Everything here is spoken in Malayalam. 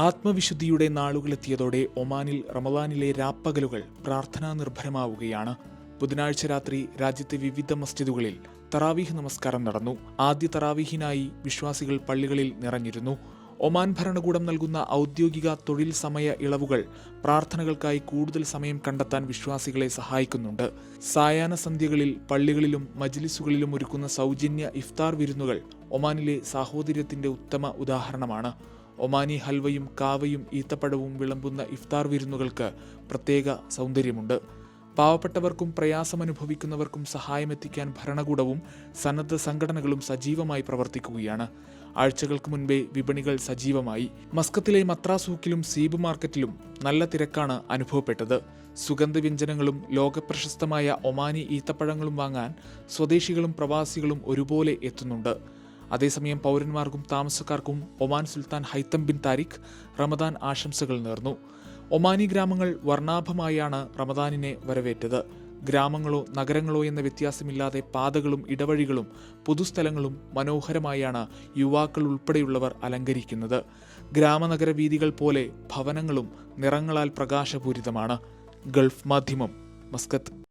ആത്മവിശുദ്ധിയുടെ നാളുകളെത്തിയതോടെ ഒമാനിൽ റമദാനിലെ രാപ്പകലുകൾ പ്രാർത്ഥനാ നിർഭരമാവുകയാണ്. ബുധനാഴ്ച രാത്രി രാജ്യത്തെ വിവിധ മസ്ജിദുകളിൽ തറാവീഹ് നമസ്കാരം നടന്നു. ആദ്യ തറാവീഹിനായി വിശ്വാസികൾ പള്ളികളിൽ നിറഞ്ഞിരുന്നു. ഒമാൻ ഭരണകൂടം നൽകുന്ന ഔദ്യോഗിക തൊഴിൽ സമയ ഇളവുകൾ പ്രാർത്ഥനകൾക്കായി കൂടുതൽ സമയം കണ്ടെത്താൻ വിശ്വാസികളെ സഹായിക്കുന്നുണ്ട്. സായാഹ്ന സന്ധ്യകളിൽ പള്ളികളിലും മജ്ലിസുകളിലും ഒരുക്കുന്ന സൗജന്യ ഇഫ്താർ വിരുന്നുകൾ ഒമാനിലെ സാഹോദര്യത്തിന്റെ ഉത്തമ ഉദാഹരണമാണ്. ഒമാനി ഹൽവയും കാവയും ഈത്തപ്പഴവും വിളമ്പുന്ന ഇഫ്താർ വിരുന്നുകൾക്ക് പ്രത്യേക സൗന്ദര്യമുണ്ട്. പാവപ്പെട്ടവർക്കും പ്രയാസമനുഭവിക്കുന്നവർക്കും സഹായമെത്തിക്കാൻ ഭരണകൂടവും സന്നദ്ധ സംഘടനകളും സജീവമായി പ്രവർത്തിക്കുകയാണ്. ആഴ്ചകൾക്ക് മുൻപേ വിപണികൾ സജീവമായി. മസ്കത്തിലെ മത്രാസൂക്കിലും സീബ് മാർക്കറ്റിലും നല്ല തിരക്കാണ് അനുഭവപ്പെട്ടത്. സുഗന്ധവ്യഞ്ജനങ്ങളും ലോകപ്രശസ്തമായ ഒമാനി ഈത്തപ്പഴങ്ങളും വാങ്ങാൻ സ്വദേശികളും പ്രവാസികളും ഒരുപോലെ എത്തുന്നുണ്ട്. അതേസമയം പൗരന്മാർക്കും താമസക്കാർക്കും ഒമാൻ സുൽത്താൻ ഹൈത്തം ബിൻ താരിഖ് റമദാൻ ആശംസകൾ നേർന്നു. ഒമാനി ഗ്രാമങ്ങൾ വർണ്ണാഭമായാണ് റമദാനിനെ വരവേറ്റത്. ഗ്രാമങ്ങളോ നഗരങ്ങളോ എന്ന വ്യത്യാസമില്ലാതെ പാതകളും ഇടവഴികളും പൊതുസ്ഥലങ്ങളും മനോഹരമായാണ് യുവാക്കൾ ഉൾപ്പെടെയുള്ളവർ അലങ്കരിക്കുന്നത്. ഗ്രാമനഗര വീഥികൾ പോലെ ഭവനങ്ങളും നിറങ്ങളാൽ പ്രകാശപൂരിതമാണ്. ഗൾഫ് മാധ്യമം, മസ്കത്ത്.